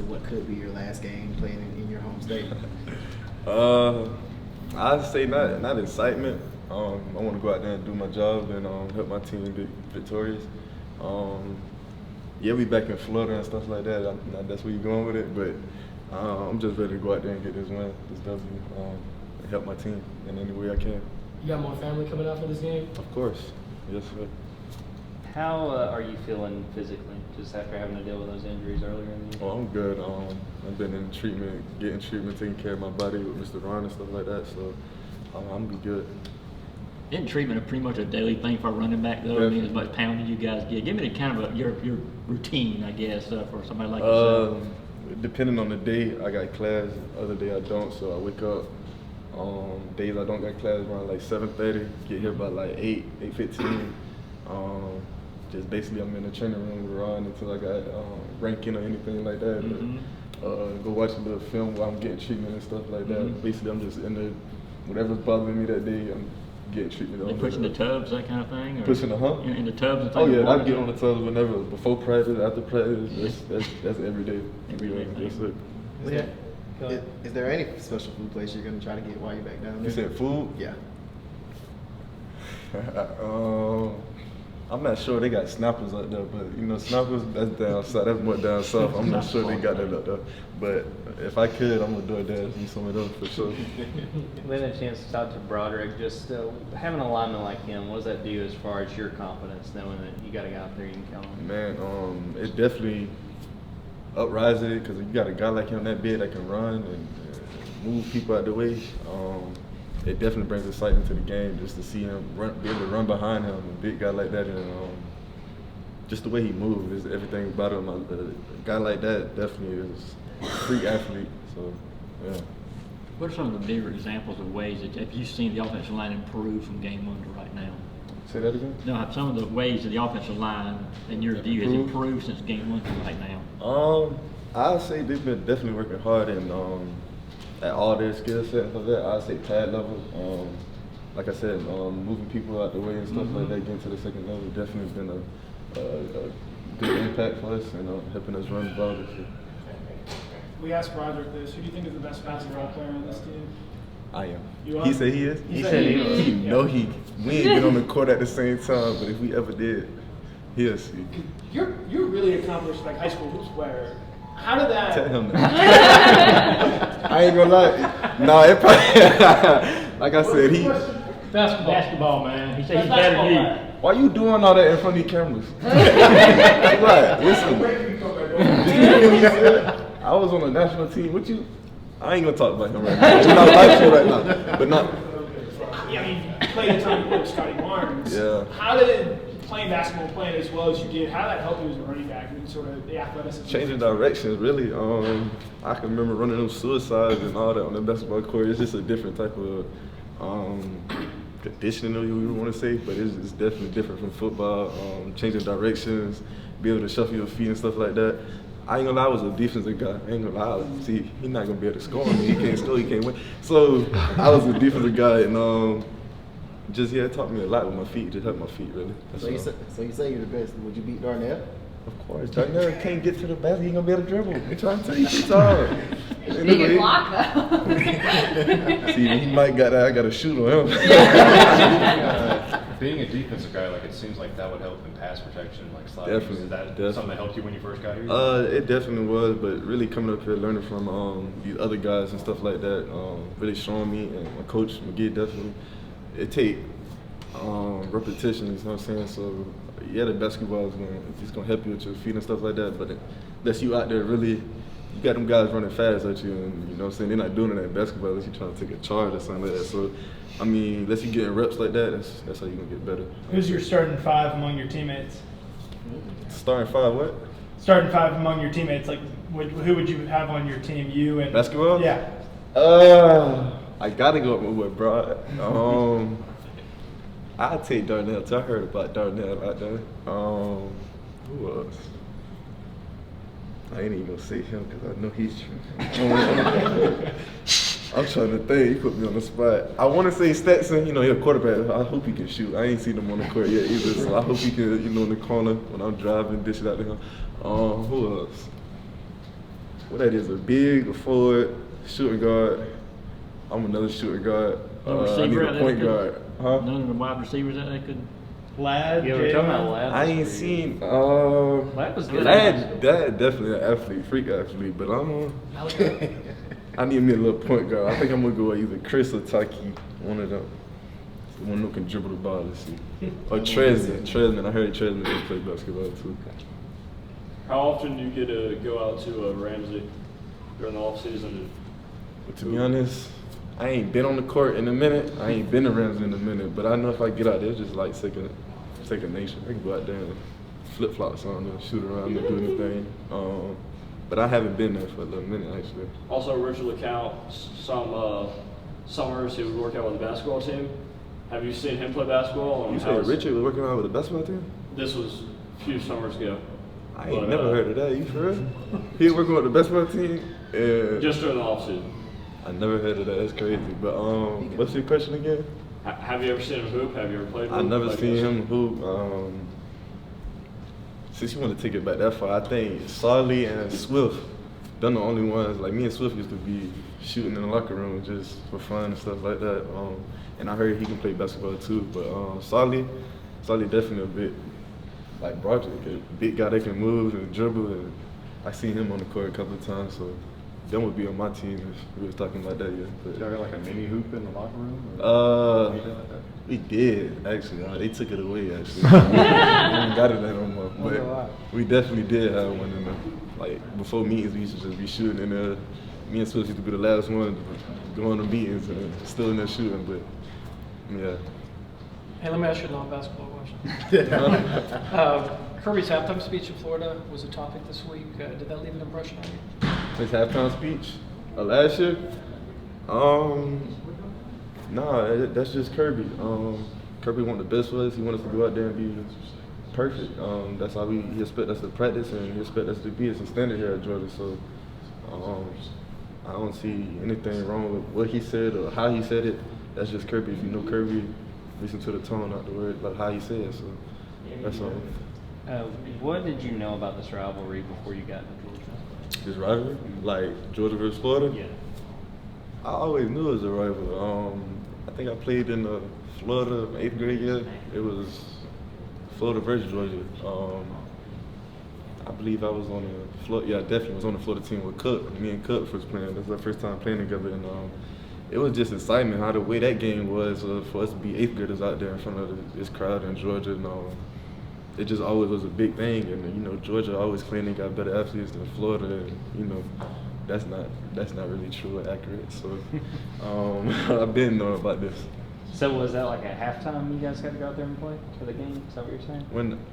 into what could be your last game playing in your home state? I'd say not excitement. I want to go out there and do my job and help my team get victorious. Yeah, we back in Florida and stuff like that. That's where you're going with it, but I'm just ready to go out there and get this win, this W, and help my team in any way I can. You got more family coming out for this game? Of course, yes sir. How are you feeling physically, just after having to deal with those injuries earlier in the year? Oh, I'm good. I've been in treatment, getting treatment, taking care of my body with Mr. Ron and stuff like that, so I'm be good. Isn't treatment pretty much a daily thing for a running back, though? I mean, as much pounding you guys get. Give me the kind of your routine, I guess, for somebody like yourself. Depending on the day, I got class. Other day I don't, so I wake up. Days I don't got class around like 7:30. Get here by like 8:15. Just basically I'm in the training room with Ron until I got ranking or anything like that. Mm-hmm. But, go watch a little film while I'm getting treatment and stuff like that. Mm-hmm. Basically I'm just in the whatever's bothering me that day. I'm getting treatment. They pushing the tubs, that kind of thing? Or pushing the in the tubs and things? Oh yeah, I get on the tubs whenever, before practice, after practice. That's every day. That's it. Yeah. Is there any special food place you're going to try to get while you're back down there? You said food? Yeah. I'm not sure they got snappers out there, but snappers, that's down south. That's more down south. I'm not sure they got that up there. But if I could, I'm gonna do it there and some of those for sure. We had a chance to talk to Broderick. Just having a lineman like him, what does that do as far as your confidence, knowing that you got a guy out there you can count on? Man, it definitely uprises it because you got a guy like him that big that can run and move people out the way. It definitely brings excitement to the game just to see him be able to run behind him, a big guy like that, and just the way he moves, everything about him. A guy like that definitely is a freak athlete. So, yeah. What are some of the bigger examples of ways that have you seen the offensive line improve from game 1 to right now? Say that again? No, some of the ways that the offensive line, in your view, has improved since game 1 to right now. I'd say they've been definitely working hard and at all their skill sets of that. I'd say pad level. Like I said, moving people out the way and stuff like that, getting to the second level, definitely been a good impact for us and helping us run the ball this year. We asked Broderick this. Who do you think is the best basketball player on this team? I am. You are? He said he is? He said he was. You know we ain't been on the court at the same time, but if we ever did, he'll see. You're really accomplished like high school hoops player. How did that? Tell him that. I ain't gonna lie. No, it probably, like I said, he. Basketball, man. He said he's better than you. Why you doing all that in front of the cameras? What? Listen. I was on the national team. What you? I ain't gonna talk about him right now. We're not live show right now. But not. Yeah, I mean, you played a ton with Scotty Barnes. Yeah. How did playing basketball, playing as well as you did, how did that help you as a running back and sort of the athleticism? Changing directions, really. I can remember running those suicides and all that on the basketball court. It's just a different type of conditioning, you want to say, but it's definitely different from football. Changing directions, be able to shuffle your feet and stuff like that. I ain't gonna lie, I was a defensive guy. I ain't gonna lie. See, he's not gonna be able to score on me. He can't score, he can't win. So I was a defensive guy, and it taught me a lot with my feet. Just helped my feet, really. So you say you're the best. Would you beat Darnell? Of course, Darnell can't get to the basket. He ain't gonna be able to dribble. I'm trying to tell you, he's hard. He can block though. See, he might got that. I got to shoot on him. Being a defensive guy, like it seems like that would help in pass protection, like sliding. Definitely, Is that definitely. something that helped you when you first got here? It definitely was, but really coming up here, learning from these other guys and stuff like that, really showing me, and my coach McGee definitely. It take repetition, you know what I'm saying? So yeah, the basketball is gonna help you with your feet and stuff like that, but unless you out there really. You got them guys running fast at you, and you know what I'm saying, they're not doing it at basketball unless you're trying to take a charge or something like that. So, I mean, unless you're getting reps like that, that's how you're going to get better. Who's your starting five among your teammates? Starting five what? Starting five among your teammates, like who would you have on your team, you and? Basketball? Yeah. I got to go with my boy, bro. I'd take Darnell too. I heard about Darnell out there. Who else? I ain't even gonna say him because I know he's trying. I'm trying to think. He put me on the spot. I want to say Stetson. You know, he's a quarterback. I hope he can shoot. I ain't seen him on the court yet either, so I hope he can, in the corner when I'm driving, dish it out to him. Who else? what that is, a big, a forward, shooting guard. I'm another shooting guard. No I need receiver a out point there guard. Huh? None of the wide receivers out there could. Lad, Yeah, we're talking Jalen. about Lad. I ain't seen. Lad was good. Lad definitely an athlete, freak athlete, but I need me a little point guard. I think I'm gonna go with either Chris or Taki, one of them. One who can dribble the ball. Let's see. Or Tresman. I heard Tresman can play basketball too. How often do you get to go out to Ramsey during the off season? But to be honest, I ain't been on the court in a minute. I ain't been to Ramsey in a minute. But I know if I get out there, it's just like second nature. I can go out there and flip flops on and shoot around and do anything. But I haven't been there for a little minute actually. Also, Richard LeCount, some summers he would work out with the basketball team. Have you seen him play basketball? You said Richard was working out with the basketball team? This was a few summers ago. I ain't never heard of that. You for real? He was working with the basketball team? Just during the off season. I never heard of that. That's crazy. But what's your question again? Have you ever seen him hoop? Have you ever played with I him? never seen him hoop. Since you want to take it back that far, I think Sarley and Swift, they're the only ones. Like me and Swift used to be shooting in the locker room just for fun and stuff like that. And I heard he can play basketball too. But Sarley definitely a bit like Broderick, a big guy that can move and dribble. And I seen him on the court a couple of times. So them would be on my team if we was talking about that. Yeah. But, Y'all got like a mini hoop in the locker room? Or anything like that? We did actually. They took it away actually. We ain't got it no more. But we definitely did have one in there. Like before meetings, we used to just be shooting in there. Me and Swift used to be the last one to go on the meetings and still in there shooting. But yeah. Hey, let me ask you a non-basketball question. Kirby's halftime speech in Florida was a topic this week. Did that leave an impression on you? His halftime speech last year? Nah, that's just Kirby. Kirby wanted the best for us. He wanted us to go out there and be perfect. That's how he expect us to practice and he expect us to be as a standard here at Georgia. So I don't see anything wrong with what he said or how he said it. That's just Kirby. If you know Kirby, listen to the tone, not the word, but how he said it. So that's all. What did you know about this rivalry before you got into Georgia? This rivalry? Like Georgia versus Florida? Yeah. I always knew it was a rival. I think I played in the Florida 8th grade year. It was Florida versus Georgia. I believe I was on the Florida. Yeah, I definitely was on the Florida team with Cook. Me and Cook was playing. That was our first time playing together, and it was just excitement how the way that game was for us to be 8th graders out there in front of this crowd in Georgia. And it just always was a big thing. And Georgia always claimed they got better athletes than Florida. And that's not really true or accurate. So I've been knowing about this. So was that like at halftime you guys had to go out there and play for the game? Is that what you're saying?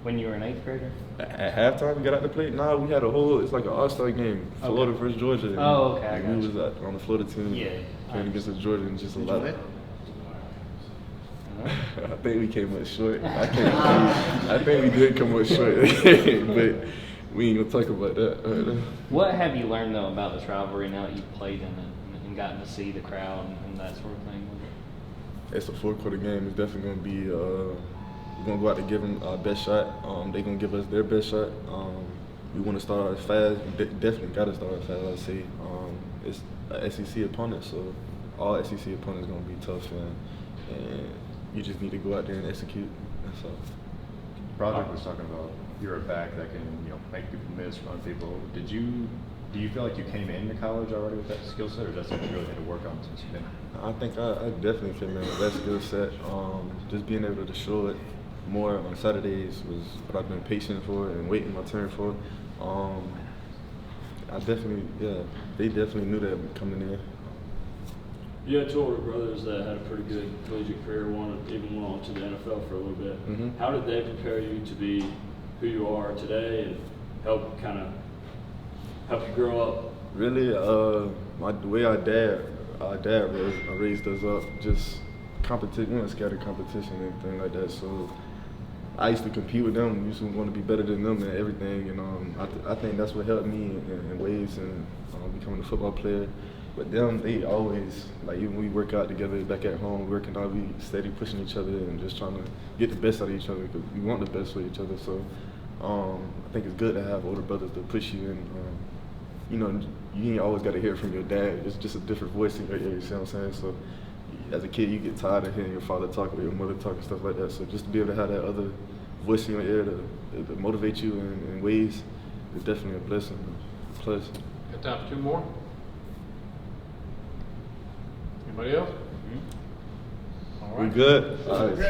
When you were an 8th grader? At halftime we got out to play? Nah, we had it's like an all-star game. Florida versus Georgia. Oh, okay, I got We you. was on the Florida team playing against the Georgia and just a lot. I think we came up short. I think we did come up short. But we ain't gonna talk about that. What have you learned though about this rivalry now that you've played in it and gotten to see the crowd and that sort of thing? It's a 4-quarter game. It's definitely gonna be. We're gonna go out to give them our best shot. They're gonna give us their best shot. We want to start out fast. We definitely got to start out fast. I'd say it's an SEC opponent, so all SEC opponents gonna be tough, and you just need to go out there and execute. That's all. Broderick was talking about you're a back that can make people miss, run people. Do you feel like you came into college already with that skill set, or is that something you really had to work on since you've been? I think I definitely came in with that skill set. Just being able to show it more on Saturdays was what I've been patient for and waiting my turn for. They definitely knew that coming in. You had two older brothers that had a pretty good collegiate career. One even went on to the NFL for a little bit. Mm-hmm. How did they prepare you to be who you are today and help you grow up? Really, the way our dad raised us up, just competition. We weren't scared of competition and anything like that. So I used to compete with them. We used to want to be better than them and everything. And I think that's what helped me in ways in becoming a football player. But them, they always, like even when we work out together back at home, working out, we steady pushing each other and just trying to get the best out of each other because we want the best for each other. So I think it's good to have older brothers to push you and you know, you ain't always got to hear it from your dad. It's just a different voice in your ear, you see what I'm saying? So as a kid, you get tired of hearing your father talk or your mother talk and stuff like that. So just to be able to have that other voice in your ear to motivate you in ways is definitely a blessing, a plus. Got time for 2 more? Anybody else? All right. We good? All right. So